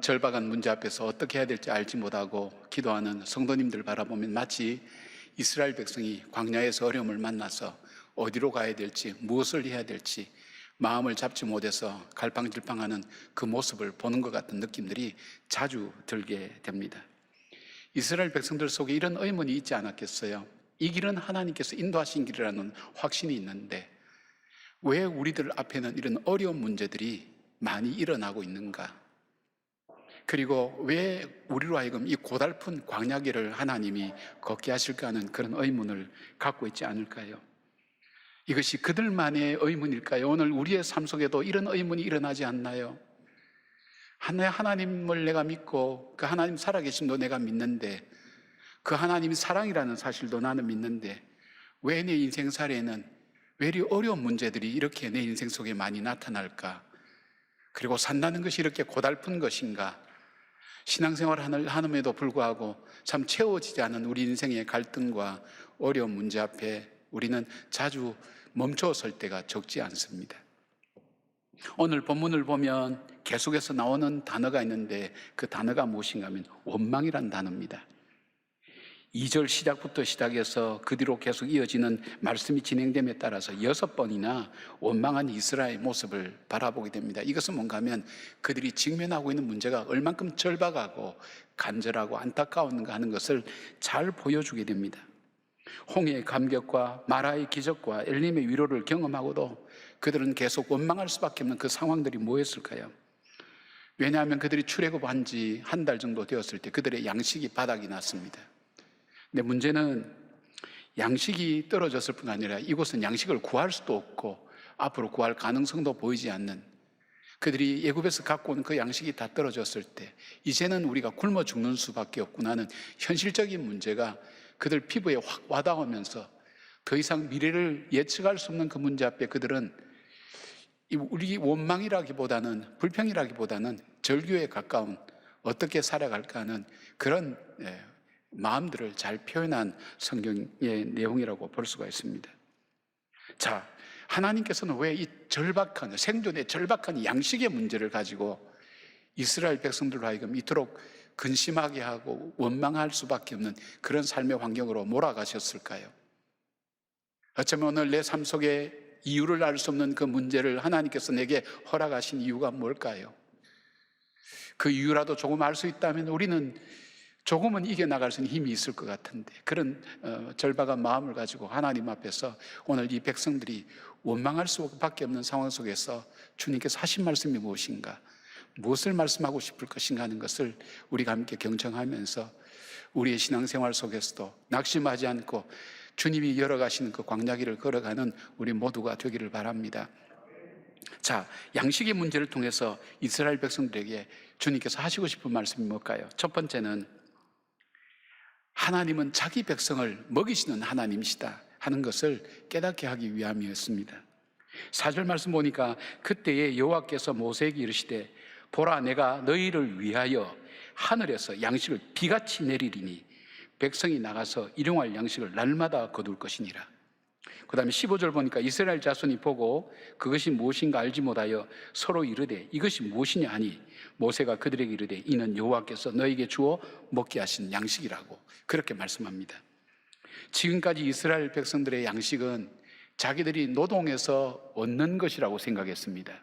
절박한 문제 앞에서 어떻게 해야 될지 알지 못하고 기도하는 성도님들 바라보면 마치 이스라엘 백성이 광야에서 어려움을 만나서 어디로 가야 될지, 무엇을 해야 될지 마음을 잡지 못해서 갈팡질팡하는 그 모습을 보는 것 같은 느낌들이 자주 들게 됩니다. 이스라엘 백성들 속에 이런 의문이 있지 않았겠어요? 이 길은 하나님께서 인도하신 길이라는 확신이 있는데 왜 우리들 앞에는 이런 어려운 문제들이 많이 일어나고 있는가? 그리고 왜 우리로 하여금 이 고달픈 광야길을 하나님이 걷게 하실까 하는 그런 의문을 갖고 있지 않을까요? 이것이 그들만의 의문일까요? 오늘 우리의 삶 속에도 이런 의문이 일어나지 않나요? 하나님을 내가 믿고 그 하나님 살아계심도 내가 믿는데 그 하나님이 사랑이라는 사실도 나는 믿는데 왜 내 인생살이에는 왜 이리 어려운 문제들이 이렇게 내 인생 속에 많이 나타날까? 그리고 산다는 것이 이렇게 고달픈 것인가? 신앙생활을 하는데도 불구하고 참 채워지지 않은 우리 인생의 갈등과 어려운 문제 앞에 우리는 자주 멈춰설 때가 적지 않습니다. 오늘 본문을 보면 계속해서 나오는 단어가 있는데 그 단어가 무엇인가 하면 원망이란 단어입니다. 2절 시작부터 시작해서 그 뒤로 계속 이어지는 말씀이 진행됨에 따라서 6번이나 원망한 이스라엘의 모습을 바라보게 됩니다. 이것은 뭔가 하면 그들이 직면하고 있는 문제가 얼만큼 절박하고 간절하고 안타까운가 하는 것을 잘 보여주게 됩니다. 홍해의 감격과 마라의 기적과 엘림의 위로를 경험하고도 그들은 계속 원망할 수밖에 없는 그 상황들이 뭐였을까요? 왜냐하면 그들이 출애굽한 지 한 달 정도 되었을 때 그들의 양식이 바닥이 났습니다. 근데 문제는 양식이 떨어졌을 뿐 아니라 이곳은 양식을 구할 수도 없고 앞으로 구할 가능성도 보이지 않는, 그들이 애굽에서 갖고 온 그 양식이 다 떨어졌을 때 이제는 우리가 굶어 죽는 수밖에 없구나 하는 현실적인 문제가 그들 피부에 확 와닿으면서 더 이상 미래를 예측할 수 없는 그 문제 앞에 그들은 우리 원망이라기보다는 불평이라기보다는 절규에 가까운 어떻게 살아갈까 하는 그런 마음들을 잘 표현한 성경의 내용이라고 볼 수가 있습니다. 자, 하나님께서는 왜 이 절박한 생존의 절박한 양식의 문제를 가지고 이스라엘 백성들로 하여금 이토록 근심하게 하고 원망할 수밖에 없는 그런 삶의 환경으로 몰아가셨을까요? 어쩌면 오늘 내 삶 속에 이유를 알 수 없는 그 문제를 하나님께서 내게 허락하신 이유가 뭘까요? 그 이유라도 조금 알 수 있다면 우리는 조금은 이겨나갈 수 있는 힘이 있을 것 같은데 그런 절박한 마음을 가지고 하나님 앞에서 오늘 이 백성들이 원망할 수밖에 없는 상황 속에서 주님께서 하신 말씀이 무엇인가, 무엇을 말씀하고 싶을 것인가 하는 것을 우리가 함께 경청하면서 우리의 신앙생활 속에서도 낙심하지 않고 주님이 열어가시는 그 광야길을 걸어가는 우리 모두가 되기를 바랍니다. 자, 양식의 문제를 통해서 이스라엘 백성들에게 주님께서 하시고 싶은 말씀이 뭘까요? 첫 번째는 하나님은 자기 백성을 먹이시는 하나님이시다 하는 것을 깨닫게 하기 위함이었습니다. 4절 말씀 보니까 그때에 여호와께서 모세에게 이르시되 보라, 내가 너희를 위하여 하늘에서 양식을 비같이 내리리니 백성이 나가서 일용할 양식을 날마다 거둘 것이니라. 그 다음에 15절 보니까 이스라엘 자손이 보고 그것이 무엇인가 알지 못하여 서로 이르되 이것이 무엇이냐 하니 모세가 그들에게 이르되 이는 여호와께서 너에게 주어 먹게 하신 양식이라고 그렇게 말씀합니다. 지금까지 이스라엘 백성들의 양식은 자기들이 노동해서 얻는 것이라고 생각했습니다.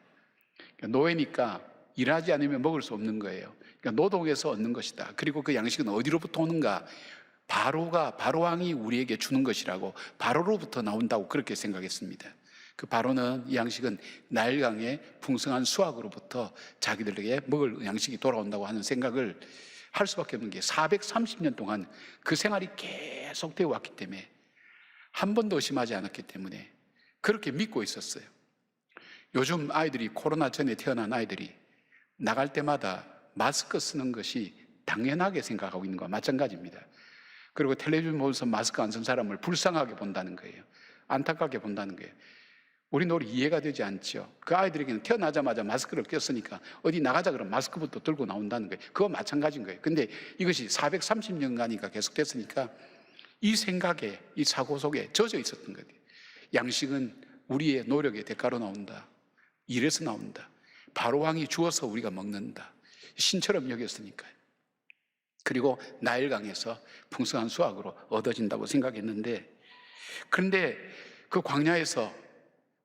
노예니까 일하지 않으면 먹을 수 없는 거예요. 그러니까 노동해서 얻는 것이다. 그리고 그 양식은 어디로부터 오는가? 바로왕이 우리에게 주는 것이라고, 바로로부터 나온다고 그렇게 생각했습니다. 그 바로는 이 양식은 나일강의 풍성한 수확으로부터 자기들에게 먹을 양식이 돌아온다고 하는 생각을 할 수밖에 없는 게 430년 동안 그 생활이 계속되어 왔기 때문에 한 번도 의심하지 않았기 때문에 그렇게 믿고 있었어요. 요즘 아이들이, 코로나 전에 태어난 아이들이 나갈 때마다 마스크 쓰는 것이 당연하게 생각하고 있는 것과 마찬가지입니다. 그리고 텔레비전 보면서 마스크 안 쓴 사람을 불쌍하게 본다는 거예요. 안타깝게 본다는 거예요. 우리는 오히려 이해가 되지 않죠. 그 아이들에게는 태어나자마자 마스크를 꼈으니까 어디 나가자 그러면 마스크부터 들고 나온다는 거예요. 그거 마찬가지인 거예요. 근데 이것이 430년간이니까 계속됐으니까 이 생각에, 이 사고 속에 젖어 있었던 거예요. 양식은 우리의 노력의 대가로 나온다. 일에서 나온다. 바로왕이 주어서 우리가 먹는다. 신처럼 여겼으니까요. 그리고 나일강에서 풍성한 수확으로 얻어진다고 생각했는데, 그런데 그 광야에서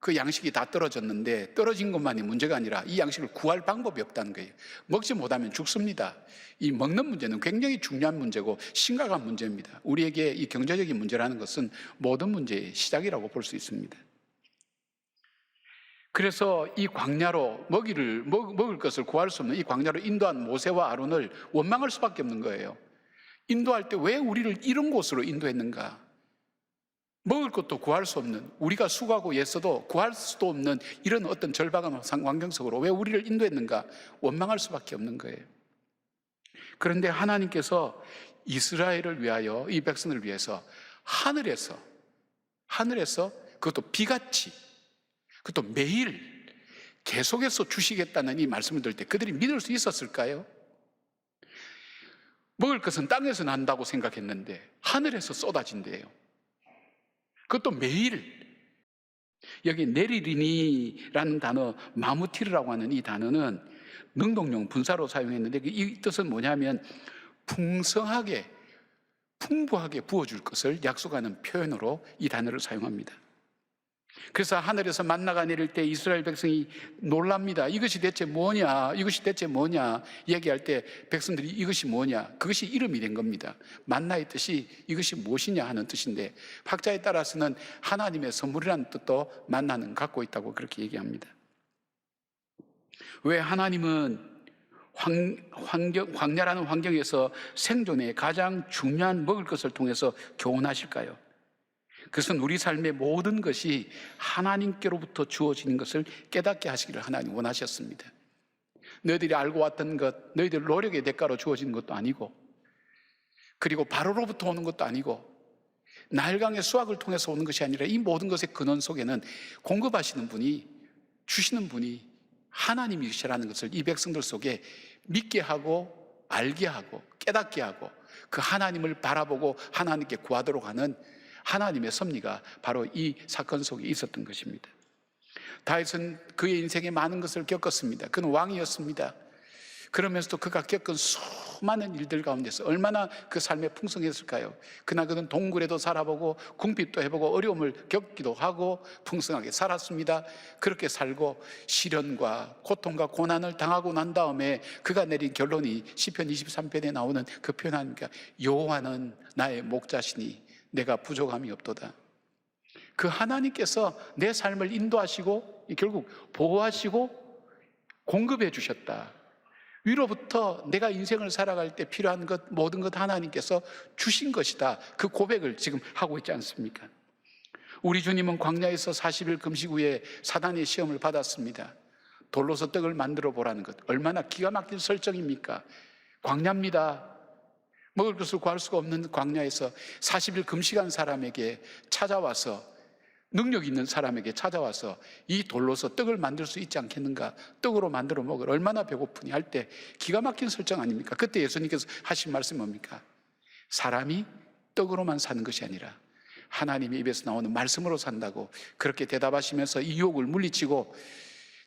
그 양식이 다 떨어졌는데 떨어진 것만이 문제가 아니라 이 양식을 구할 방법이 없다는 거예요. 먹지 못하면 죽습니다. 이 먹는 문제는 굉장히 중요한 문제고 심각한 문제입니다. 우리에게 이 경제적인 문제라는 것은 모든 문제의 시작이라고 볼 수 있습니다. 그래서 이 광야로 먹을 것을 구할 수 없는 이 광야로 인도한 모세와 아론을 원망할 수밖에 없는 거예요. 인도할 때 왜 우리를 이런 곳으로 인도했는가? 먹을 것도 구할 수 없는, 우리가 수고하고 애써도 구할 수도 없는 이런 어떤 절박한 환경 속으로 왜 우리를 인도했는가? 원망할 수밖에 없는 거예요. 그런데 하나님께서 이스라엘을 위하여, 이 백성을 위해서 하늘에서 그것도 비같이, 그것도 매일 계속해서 주시겠다는 이 말씀을 들을 때 그들이 믿을 수 있었을까요? 먹을 것은 땅에서 난다고 생각했는데 하늘에서 쏟아진대요. 그것도 매일. 여기 내리리니라는 단어, 마무티르라고 하는 이 단어는 능동용 분사로 사용했는데 이 뜻은 뭐냐면 풍성하게, 풍부하게 부어줄 것을 약속하는 표현으로 이 단어를 사용합니다. 그래서 하늘에서 만나가 내릴 때 이스라엘 백성이 놀랍니다. 이것이 대체 뭐냐? 이것이 대체 뭐냐? 얘기할 때 백성들이 이것이 뭐냐? 그것이 이름이 된 겁니다. 만나의 뜻이 이것이 무엇이냐 하는 뜻인데 학자에 따라서는 하나님의 선물이라는 뜻도 만나는 갖고 있다고 그렇게 얘기합니다. 왜 하나님은 광야라는 환경에서 생존에 가장 중요한 먹을 것을 통해서 교훈하실까요? 그것은 우리 삶의 모든 것이 하나님께로부터 주어지는 것을 깨닫게 하시기를 하나님 원하셨습니다. 너희들이 알고 왔던 것, 너희들 노력의 대가로 주어지는 것도 아니고, 그리고 바로로부터 오는 것도 아니고, 나일강의 수확을 통해서 오는 것이 아니라 이 모든 것의 근원 속에는 공급하시는 분이, 주시는 분이 하나님이시라는 것을 이 백성들 속에 믿게 하고 알게 하고 깨닫게 하고 그 하나님을 바라보고 하나님께 구하도록 하는 하나님의 섭리가 바로 이 사건 속에 있었던 것입니다. 다윗은 그의 인생에 많은 것을 겪었습니다. 그는 왕이었습니다. 그러면서도 그가 겪은 수많은 일들 가운데서 얼마나 그 삶에 풍성했을까요? 그러나 그는 동굴에도 살아보고 궁핍도 해보고 어려움을 겪기도 하고 풍성하게 살았습니다. 그렇게 살고 시련과 고통과 고난을 당하고 난 다음에 그가 내린 결론이 시편 23편에 나오는 그 표현 아닙니까? 여호와는 나의 목자시니 내가 부족함이 없도다. 그 하나님께서 내 삶을 인도하시고 결국 보호하시고 공급해 주셨다. 위로부터 내가 인생을 살아갈 때 필요한 것, 모든 것 하나님께서 주신 것이다. 그 고백을 지금 하고 있지 않습니까? 우리 주님은 광야에서 40일 금식 후에 사단의 시험을 받았습니다. 돌로서 떡을 만들어 보라는 것, 얼마나 기가 막힌 설정입니까? 광야입니다. 먹을 것을 구할 수가 없는 광야에서 40일 금식한 사람에게 찾아와서, 능력 있는 사람에게 찾아와서 이 돌로서 떡을 만들 수 있지 않겠는가? 떡으로 만들어 먹을, 얼마나 배고프니 할 때 기가 막힌 설정 아닙니까? 그때 예수님께서 하신 말씀이 뭡니까? 사람이 떡으로만 사는 것이 아니라 하나님의 입에서 나오는 말씀으로 산다고 그렇게 대답하시면서 이 유혹을 물리치고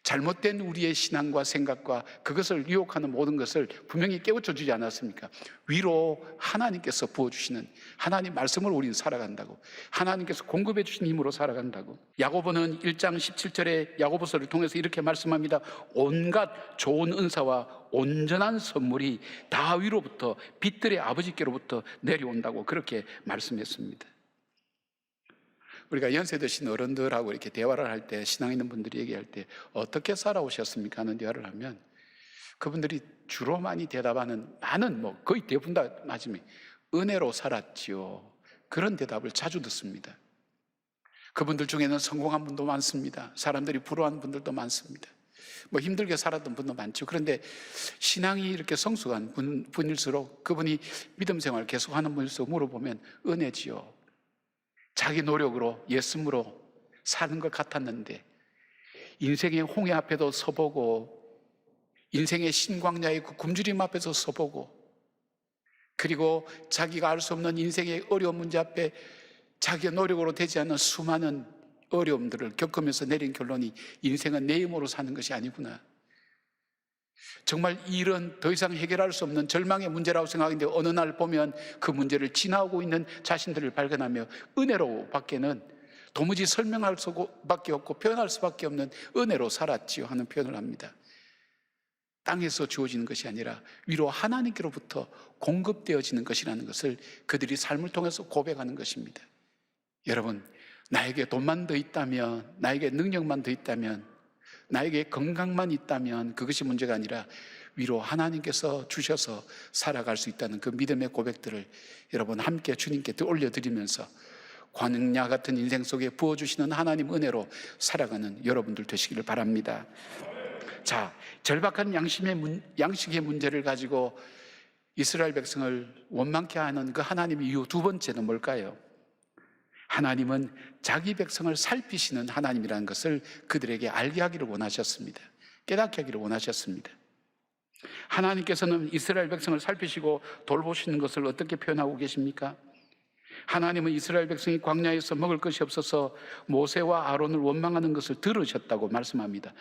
잘못된 우리의 신앙과 생각과 그것을 유혹하는 모든 것을 분명히 깨우쳐 주지 않았습니까? 위로 하나님께서 부어주시는 하나님 말씀으로 우리는 살아간다고, 하나님께서 공급해 주신 힘으로 살아간다고. 야고보는 1장 17절에 야고보서를 통해서 이렇게 말씀합니다. 온갖 좋은 은사와 온전한 선물이 다 위로부터 빛들의 아버지께로부터 내려온다고 그렇게 말씀했습니다. 우리가 연세 드신 어른들하고 이렇게 대화를 할 때, 신앙 있는 분들이 얘기할 때 어떻게 살아오셨습니까? 하는 대화를 하면 그분들이 주로 많이 대답하는, 많은 거의 대부분 다 맞으면 은혜로 살았지요. 그런 대답을 자주 듣습니다. 그분들 중에는 성공한 분도 많습니다. 사람들이 부러워하는 분들도 많습니다. 힘들게 살았던 분도 많죠. 그런데 신앙이 이렇게 성숙한 분일수록, 그분이 믿음 생활을 계속하는 분일수록 물어보면 은혜지요. 자기 노력으로, 예씀으로 사는 것 같았는데 인생의 홍해 앞에도 서보고 인생의 신광야의 그 굶주림 앞에서 서보고, 그리고 자기가 알 수 없는 인생의 어려운 문제 앞에 자기의 노력으로 되지 않는 수많은 어려움들을 겪으면서 내린 결론이 인생은 내 힘으로 사는 것이 아니구나. 정말 이 일은 더 이상 해결할 수 없는 절망의 문제라고 생각하는데 어느 날 보면 그 문제를 지나오고 있는 자신들을 발견하며 은혜로 밖에는 도무지 설명할 수밖에 없고 표현할 수밖에 없는 은혜로 살았지요 하는 표현을 합니다. 땅에서 주어지는 것이 아니라 위로 하나님께로부터 공급되어지는 것이라는 것을 그들이 삶을 통해서 고백하는 것입니다. 여러분, 나에게 돈만 더 있다면, 나에게 능력만 더 있다면, 나에게 건강만 있다면 그것이 문제가 아니라 위로 하나님께서 주셔서 살아갈 수 있다는 그 믿음의 고백들을 여러분 함께 주님께 올려드리면서 광야 같은 인생 속에 부어주시는 하나님 은혜로 살아가는 여러분들 되시기를 바랍니다. 자, 절박한 양식의 문제를 가지고 이스라엘 백성을 원망케 하는 그 하나님의 이유 두 번째는 뭘까요? 하나님은 자기 백성을 살피시는 하나님이라는 것을 그들에게 알게 하기를 원하셨습니다. 깨닫게 하기를 원하셨습니다. 하나님께서는 이스라엘 백성을 살피시고 돌보시는 것을 어떻게 표현하고 계십니까? 하나님은 이스라엘 백성이 광야에서 먹을 것이 없어서 모세와 아론을 원망하는 것을 들으셨다고 말씀합니다.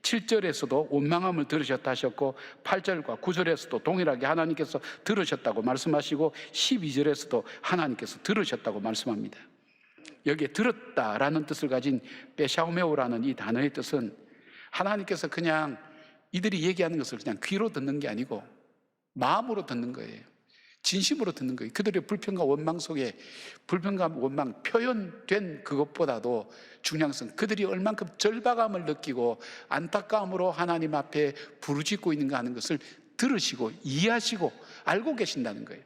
7절에서도 원망함을 들으셨다 하셨고 8절과 9절에서도 동일하게 하나님께서 들으셨다고 말씀하시고 12절에서도 하나님께서 들으셨다고 말씀합니다. 여기에 들었다라는 뜻을 가진 베샤오메오라는 이 단어의 뜻은 하나님께서 그냥 이들이 얘기하는 것을 그냥 귀로 듣는 게 아니고 마음으로 듣는 거예요. 진심으로 듣는 거예요. 그들의 불평과 원망 속에 불평과 원망 표현된 그것보다도 중요한 것은 그들이 얼만큼 절박함을 느끼고 안타까움으로 하나님 앞에 부르짖고 있는가 하는 것을 들으시고 이해하시고 알고 계신다는 거예요.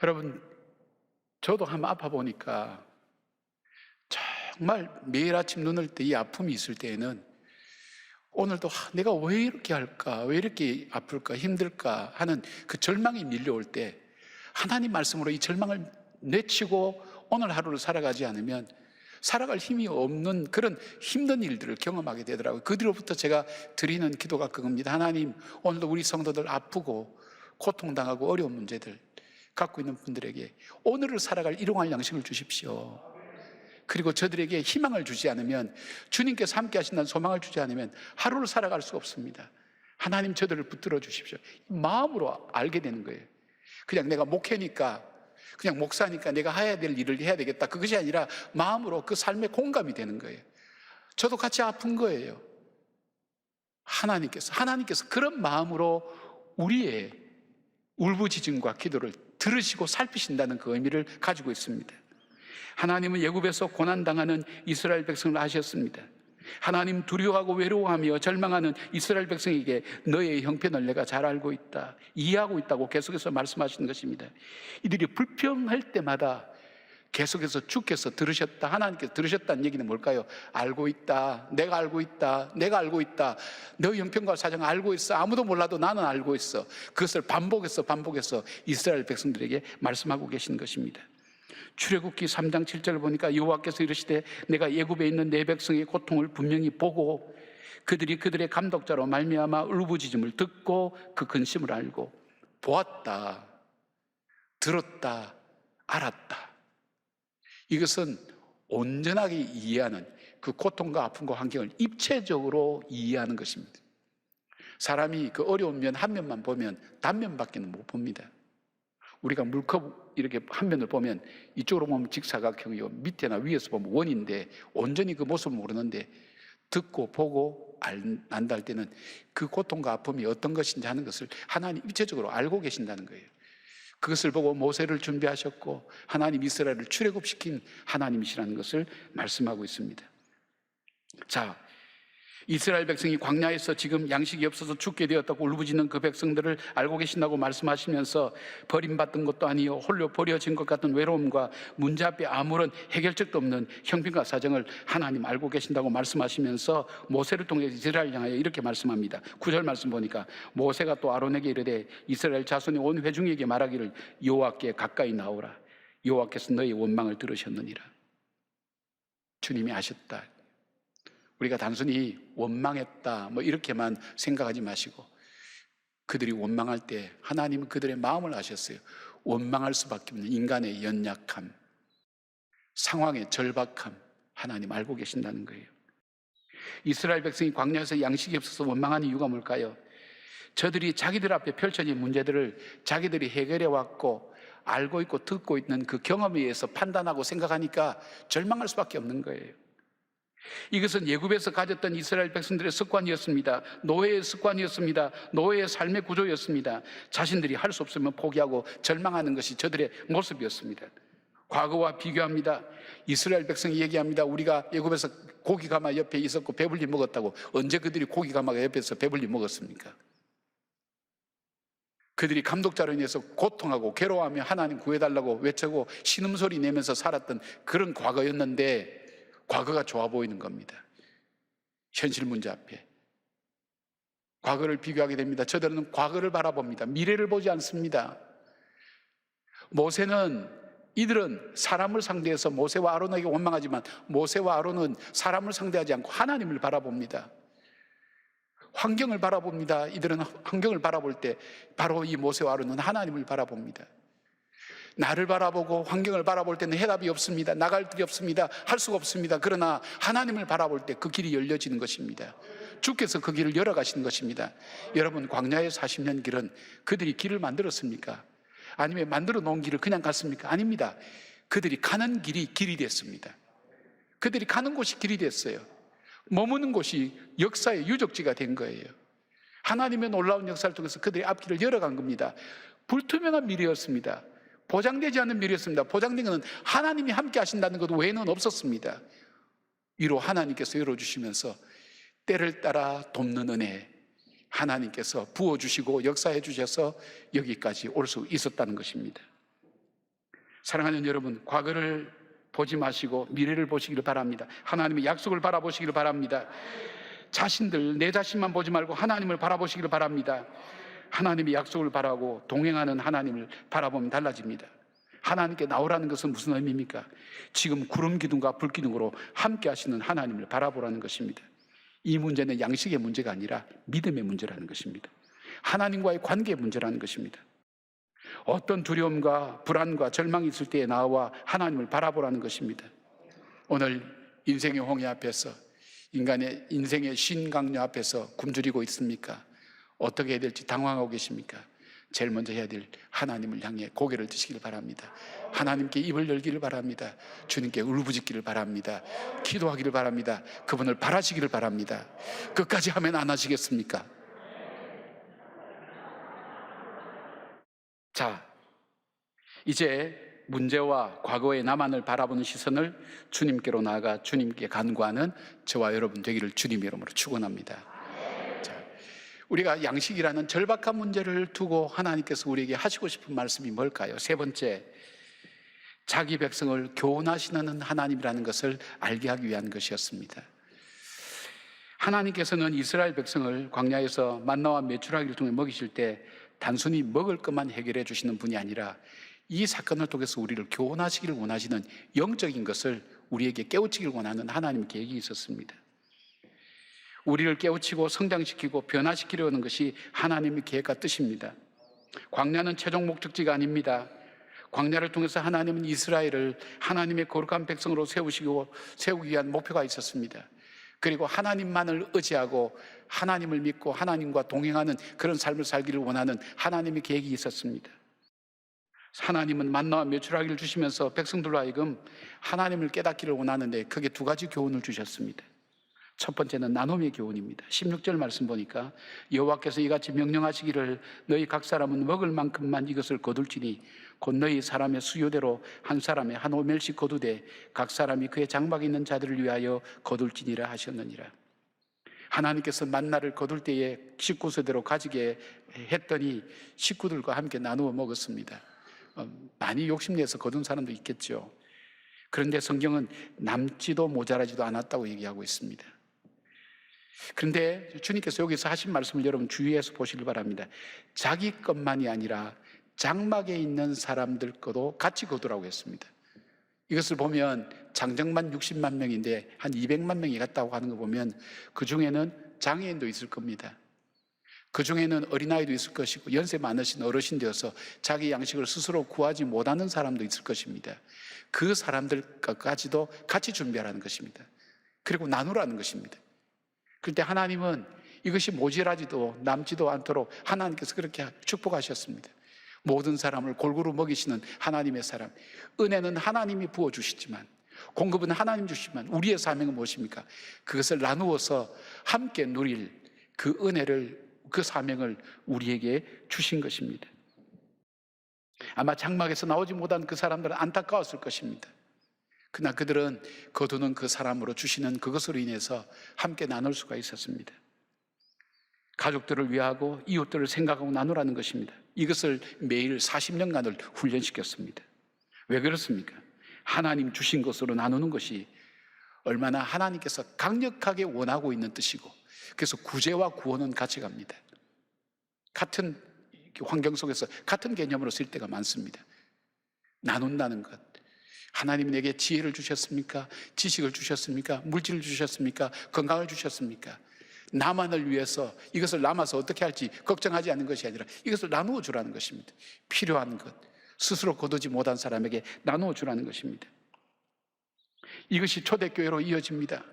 여러분, 저도 한번 아파 보니까 정말 매일 아침 눈을 때 이 아픔이 있을 때에는 오늘도 내가 왜 이렇게 할까? 왜 이렇게 아플까? 힘들까? 하는 그 절망이 밀려올 때 하나님 말씀으로 이 절망을 내치고 오늘 하루를 살아가지 않으면 살아갈 힘이 없는 그런 힘든 일들을 경험하게 되더라고요. 그 뒤로부터 제가 드리는 기도가 그겁니다. 하나님, 오늘도 우리 성도들 아프고 고통당하고 어려운 문제들 갖고 있는 분들에게 오늘을 살아갈 일용할 양식을 주십시오. 그리고 저들에게 희망을 주지 않으면, 주님께서 함께 하신다는 소망을 주지 않으면 하루를 살아갈 수 없습니다. 하나님, 저들을 붙들어 주십시오. 마음으로 알게 되는 거예요. 그냥 내가 목회니까, 그냥 목사니까 내가 해야 될 일을 해야 되겠다, 그것이 아니라 마음으로 그 삶에 공감이 되는 거예요. 저도 같이 아픈 거예요. 하나님께서 그런 마음으로 우리의 울부짖음과 기도를 들으시고 살피신다는 그 의미를 가지고 있습니다. 하나님은 애굽에서 고난당하는 이스라엘 백성을 아셨습니다. 하나님, 두려워하고 외로워하며 절망하는 이스라엘 백성에게 너의 형편을 내가 잘 알고 있다, 이해하고 있다고 계속해서 말씀하시는 것입니다. 이들이 불평할 때마다 계속해서 주께서 들으셨다, 하나님께서 들으셨다는 얘기는 뭘까요? 알고 있다, 내가 알고 있다, 내가 알고 있다, 너의 형편과 사정을 알고 있어, 아무도 몰라도 나는 알고 있어. 그것을 반복해서 이스라엘 백성들에게 말씀하고 계신 것입니다. 출애굽기 3장 7절을 보니까 여호와께서 이르시되 내가 애굽에 있는 내 백성의 고통을 분명히 보고 그들이 그들의 감독자로 말미암아 울부짖음을 듣고 그 근심을 알고 보았다, 들었다, 알았다. 이것은 온전하게 이해하는, 그 고통과 아픔과 환경을 입체적으로 이해하는 것입니다. 사람이 그 어려운 면 한 면만 보면 단면밖에 못 봅니다. 우리가 물컵 이렇게 한 면을 보면 이쪽으로 보면 직사각형이요, 밑에나 위에서 보면 원인데 온전히 그 모습을 모르는데 듣고 보고 안다 할 때는 그 고통과 아픔이 어떤 것인지 하는 것을 하나님 입체적으로 알고 계신다는 거예요. 그것을 보고 모세를 준비하셨고 하나님 이스라엘을 출애굽시킨 하나님이시라는 것을 말씀하고 있습니다. 자, 이스라엘 백성이 광야에서 지금 양식이 없어서 죽게 되었다고 울부짖는 그 백성들을 알고 계신다고 말씀하시면서 버림받은 것도 아니요 홀로 버려진 것 같은 외로움과 문제 앞에 아무런 해결책도 없는 형편과 사정을 하나님 알고 계신다고 말씀하시면서 모세를 통해 이스라엘 향하여 이렇게 말씀합니다. 9절 말씀 보니까 모세가 또 아론에게 이르되 이스라엘 자손의 온 회중에게 말하기를 여호와께 가까이 나오라, 여호와께서 너희 원망을 들으셨느니라. 주님이 아셨다. 우리가 단순히 원망했다 이렇게만 생각하지 마시고 그들이 원망할 때 하나님은 그들의 마음을 아셨어요. 원망할 수밖에 없는 인간의 연약함, 상황의 절박함 하나님 알고 계신다는 거예요. 이스라엘 백성이 광야에서 양식이 없어서 원망하는 이유가 뭘까요? 저들이 자기들 앞에 펼쳐진 문제들을 자기들이 해결해 왔고 알고 있고 듣고 있는 그 경험에 의해서 판단하고 생각하니까 절망할 수밖에 없는 거예요. 이것은 예굽에서 가졌던 이스라엘 백성들의 습관이었습니다. 노예의 습관이었습니다. 노예의 삶의 구조였습니다. 자신들이 할 수 없으면 포기하고 절망하는 것이 저들의 모습이었습니다. 과거와 비교합니다. 이스라엘 백성이 얘기합니다. 우리가 예굽에서 고기 가마 옆에 있었고 배불리 먹었다고. 언제 그들이 고기 가마가 옆에서 배불리 먹었습니까? 그들이 감독자로 인해서 고통하고 괴로워하며 하나님 구해달라고 외치고 신음소리 내면서 살았던 그런 과거였는데 과거가 좋아 보이는 겁니다. 현실 문제 앞에 과거를 비교하게 됩니다. 저들은 과거를 바라봅니다. 미래를 보지 않습니다. 이들은 사람을 상대해서 모세와 아론에게 원망하지만 모세와 아론은 사람을 상대하지 않고 하나님을 바라봅니다. 환경을 바라봅니다. 이들은 환경을 바라볼 때 바로 이 모세와 아론은 하나님을 바라봅니다. 나를 바라보고 환경을 바라볼 때는 해답이 없습니다. 나갈 길이 없습니다. 할 수가 없습니다. 그러나 하나님을 바라볼 때 그 길이 열려지는 것입니다. 주께서 그 길을 열어가시는 것입니다. 여러분, 광야의 40년 길은 그들이 길을 만들었습니까? 아니면 만들어 놓은 길을 그냥 갔습니까? 아닙니다. 그들이 가는 길이 됐습니다. 그들이 가는 곳이 길이 됐어요. 머무는 곳이 역사의 유적지가 된 거예요. 하나님의 놀라운 역사를 통해서 그들이 앞길을 열어간 겁니다. 불투명한 미래였습니다. 보장되지 않는 미래였습니다. 보장된 것은 하나님이 함께 하신다는 것 외에는 없었습니다. 위로 하나님께서 열어주시면서 때를 따라 돕는 은혜, 하나님께서 부어주시고 역사해 주셔서 여기까지 올 수 있었다는 것입니다. 사랑하는 여러분, 과거를 보지 마시고 미래를 보시기를 바랍니다. 하나님의 약속을 바라보시기를 바랍니다. 내 자신만 보지 말고 하나님을 바라보시기를 바랍니다. 하나님의 약속을 바라고 동행하는 하나님을 바라보면 달라집니다. 하나님께 나오라는 것은 무슨 의미입니까? 지금 구름 기둥과 불 기둥으로 함께 하시는 하나님을 바라보라는 것입니다. 이 문제는 양식의 문제가 아니라 믿음의 문제라는 것입니다. 하나님과의 관계의 문제라는 것입니다. 어떤 두려움과 불안과 절망이 있을 때에 나와 하나님을 바라보라는 것입니다. 오늘 인생의 홍해 앞에서, 인간의 인생의 신강류 앞에서 굶주리고 있습니까? 어떻게 해야 될지 당황하고 계십니까? 제일 먼저 해야 될 하나님을 향해 고개를 드시기를 바랍니다. 하나님께 입을 열기를 바랍니다. 주님께 울부짖기를 바랍니다. 기도하기를 바랍니다. 그분을 바라시기를 바랍니다. 끝까지 하면 안 하시겠습니까? 자, 이제 문제와 과거의 나만을 바라보는 시선을 주님께로 나아가 주님께 간구하는 저와 여러분 되기를 주님의 이름으로 축원합니다. 우리가 양식이라는 절박한 문제를 두고 하나님께서 우리에게 하시고 싶은 말씀이 뭘까요? 세 번째, 자기 백성을 교훈하시는 하나님이라는 것을 알게 하기 위한 것이었습니다. 하나님께서는 이스라엘 백성을 광야에서 만나와 메추라기를 통해 먹이실 때 단순히 먹을 것만 해결해 주시는 분이 아니라 이 사건을 통해서 우리를 교훈하시기를 원하시는 영적인 것을 우리에게 깨우치기를 원하는 하나님의 계획이 있었습니다. 우리를 깨우치고 성장시키고 변화시키려는 것이 하나님의 계획과 뜻입니다. 광야는 최종 목적지가 아닙니다. 광야를 통해서 하나님은 이스라엘을 하나님의 거룩한 백성으로 세우기 위한 목표가 있었습니다. 그리고 하나님만을 의지하고 하나님을 믿고 하나님과 동행하는 그런 삶을 살기를 원하는 하나님의 계획이 있었습니다. 하나님은 만나와 메추라기를 주시면서 백성들로 하여금 하나님을 깨닫기를 원하는데 크게 두 가지 교훈을 주셨습니다. 첫 번째는 나눔의 교훈입니다. 16절 말씀 보니까 여호와께서 이같이 명령하시기를 너희 각 사람은 먹을 만큼만 이것을 거둘지니 곧 너희 사람의 수요대로 한 사람에 한 오멜씩 거두되 각 사람이 그의 장막에 있는 자들을 위하여 거둘지니라 하셨느니라. 하나님께서 만나를 거둘 때에 식구수대로 가지게 했더니 식구들과 함께 나누어 먹었습니다. 많이 욕심내서 거둔 사람도 있겠죠. 그런데 성경은 남지도 모자라지도 않았다고 얘기하고 있습니다. 그런데 주님께서 여기서 하신 말씀을 여러분 주의해서 보시길 바랍니다. 자기 것만이 아니라 장막에 있는 사람들 것도 같이 거두라고 했습니다. 이것을 보면 장정만 60만 명인데 한 200만 명이 갔다고 하는 거 보면 그 중에는 장애인도 있을 겁니다. 그 중에는 어린아이도 있을 것이고 연세 많으신 어르신 되어서 자기 양식을 스스로 구하지 못하는 사람도 있을 것입니다. 그 사람들까지도 같이 준비하라는 것입니다. 그리고 나누라는 것입니다. 그때 하나님은 이것이 모자라지도 남지도 않도록 하나님께서 그렇게 축복하셨습니다. 모든 사람을 골고루 먹이시는 하나님의 사람. 은혜는 하나님이 부어주시지만, 공급은 하나님 주시지만, 우리의 사명은 무엇입니까? 그것을 나누어서 함께 누릴 그 은혜를, 그 사명을 우리에게 주신 것입니다. 아마 장막에서 나오지 못한 그 사람들은 안타까웠을 것입니다. 그러나 그들은 거두는 그 사람으로 주시는 그것으로 인해서 함께 나눌 수가 있었습니다. 가족들을 위하고 이웃들을 생각하고 나누라는 것입니다. 이것을 매일 40년간을 훈련시켰습니다. 왜 그렇습니까? 하나님 주신 것으로 나누는 것이 얼마나 하나님께서 강력하게 원하고 있는 뜻이고, 그래서 구제와 구원은 같이 갑니다. 같은 환경 속에서 같은 개념으로 쓸 때가 많습니다. 나눈다는 것. 하나님이 내게 지혜를 주셨습니까? 지식을 주셨습니까? 물질을 주셨습니까? 건강을 주셨습니까? 나만을 위해서 이것을 남아서 어떻게 할지 걱정하지 않는 것이 아니라 이것을 나누어 주라는 것입니다. 필요한 것, 스스로 거두지 못한 사람에게 나누어 주라는 것입니다. 이것이 초대교회로 이어집니다.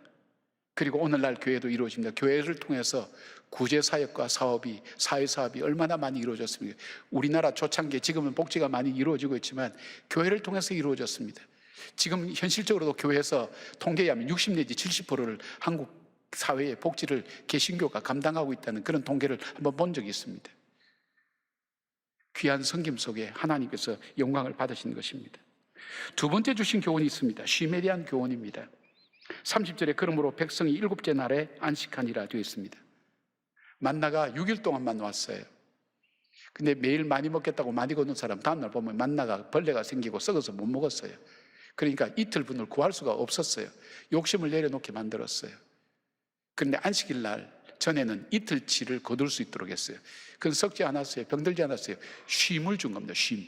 그리고 오늘날 교회도 이루어집니다. 교회를 통해서 구제사역과 사업이, 사회사업이 얼마나 많이 이루어졌습니까? 우리나라 초창기에 지금은 복지가 많이 이루어지고 있지만 교회를 통해서 이루어졌습니다. 지금 현실적으로도 교회에서 통계에 하면 60 내지 70%를 한국 사회의 복지를 개신교가 감당하고 있다는 그런 통계를 한번 본 적이 있습니다. 귀한 섬김 속에 하나님께서 영광을 받으신 것입니다. 두 번째 주신 교훈이 있습니다. 쉼에 대한 교훈입니다. 30절에 그러므로 백성이 7째 날에 안식하니라 되어 있습니다. 만나가 6일 동안만 왔어요. 근데 매일 많이 먹겠다고 많이 걷는 사람 다음날 보면 만나가 벌레가 생기고 썩어서 못 먹었어요. 그러니까 이틀분을 구할 수가 없었어요. 욕심을 내려놓게 만들었어요. 그런데 안식일 날 전에는 이틀치를 거둘 수 있도록 했어요. 그건 썩지 않았어요. 병들지 않았어요. 쉼을 준 겁니다. 쉼.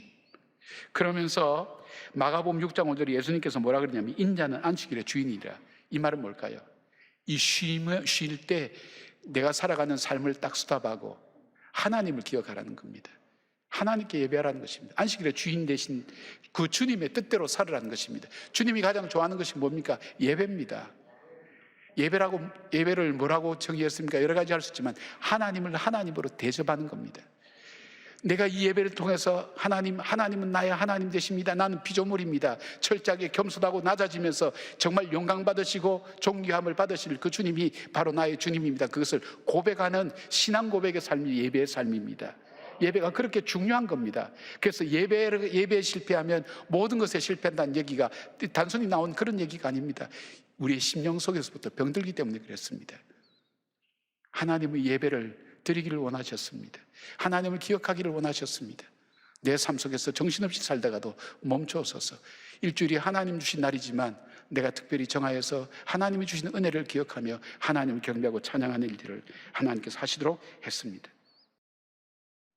그러면서 마가복음 6장 5절에 예수님께서 뭐라 그러냐면 인자는 안식일의 주인이라. 이 말은 뭘까요? 이 쉼을 쉴 때 내가 살아가는 삶을 딱 스탑하고 하나님을 기억하라는 겁니다. 하나님께 예배하라는 것입니다. 안식일의 주인 되신 그 주님의 뜻대로 살으라는 것입니다. 주님이 가장 좋아하는 것이 뭡니까? 예배입니다. 예배를 뭐라고 정의했습니까? 여러 가지 할 수 있지만 하나님을 하나님으로 대접하는 겁니다. 내가 이 예배를 통해서 하나님은 나의 하나님 되십니다. 나는 피조물입니다. 철저하게 겸손하고 낮아지면서 정말 영광 받으시고 존귀함을 받으실 그 주님이 바로 나의 주님입니다. 그것을 고백하는 신앙 고백의 삶이 예배의 삶입니다. 예배가 그렇게 중요한 겁니다. 그래서 예배에 실패하면 모든 것에 실패한다는 얘기가 단순히 나온 그런 얘기가 아닙니다. 우리의 심령 속에서부터 병들기 때문에 그랬습니다. 하나님의 예배를 드리기를 원하셨습니다. 하나님을 기억하기를 원하셨습니다. 내 삶 속에서 정신없이 살다가도 멈춰서서 일주일이 하나님 주신 날이지만 내가 특별히 정하여서 하나님이 주시는 은혜를 기억하며 하나님을 경배하고 찬양하는 일들을 하나님께서 하시도록 했습니다.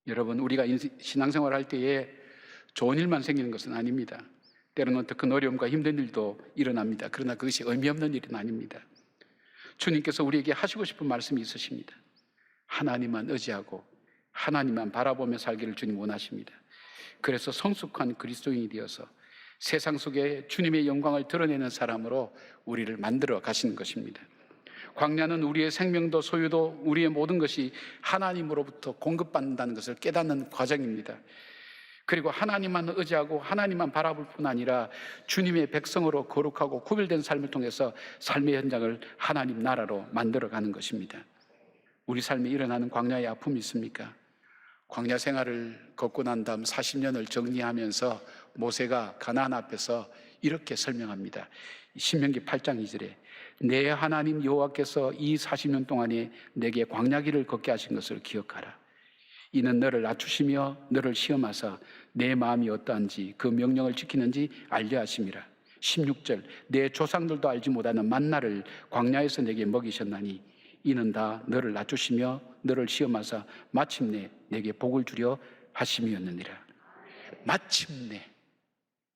여러분, 우리가 신앙생활 할 때에 좋은 일만 생기는 것은 아닙니다. 때로는 더 큰 어려움과 힘든 일도 일어납니다. 그러나 그것이 의미 없는 일은 아닙니다. 주님께서 우리에게 하시고 싶은 말씀이 있으십니다. 하나님만 의지하고 하나님만 바라보며 살기를 주님 원하십니다. 그래서 성숙한 그리스도인이 되어서 세상 속에 주님의 영광을 드러내는 사람으로 우리를 만들어 가시는 것입니다. 광야는 우리의 생명도 소유도 우리의 모든 것이 하나님으로부터 공급받는다는 것을 깨닫는 과정입니다. 그리고 하나님만 의지하고 하나님만 바라볼 뿐 아니라 주님의 백성으로 거룩하고 구별된 삶을 통해서 삶의 현장을 하나님 나라로 만들어가는 것입니다. 우리 삶에 일어나는 광야의 아픔이 있습니까? 광야 생활을 걷고 난 다음 40년을 정리하면서 모세가 가나안 앞에서 이렇게 설명합니다. 신명기 8장 2절에 내 하나님 여호와께서 이 40년 동안에 내게 광야길을 걷게 하신 것을 기억하라. 이는 너를 낮추시며 너를 시험하사 내 마음이 어떠한지 그 명령을 지키는지 알려 하심이라. 16절 내 조상들도 알지 못하는 만나를 광야에서 내게 먹이셨나니 이는 다 너를 낮추시며 너를 시험하사 마침내 내게 복을 주려 하심이었느니라. 마침내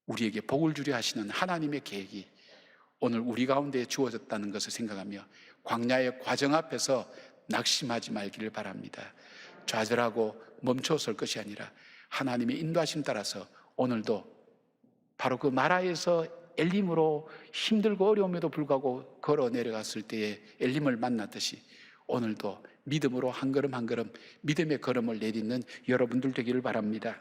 우리에게 복을 주려 하시는 하나님의 계획이 오늘 우리 가운데 주어졌다는 것을 생각하며 광야의 과정 앞에서 낙심하지 말기를 바랍니다. 좌절하고 멈춰설 것이 아니라 하나님의 인도하심 따라서 오늘도 바로 그 마라에서 엘림으로 힘들고 어려움에도 불구하고 걸어 내려갔을 때에 엘림을 만났듯이 오늘도 믿음으로 한 걸음 한 걸음 믿음의 걸음을 내딛는 여러분들 되기를 바랍니다.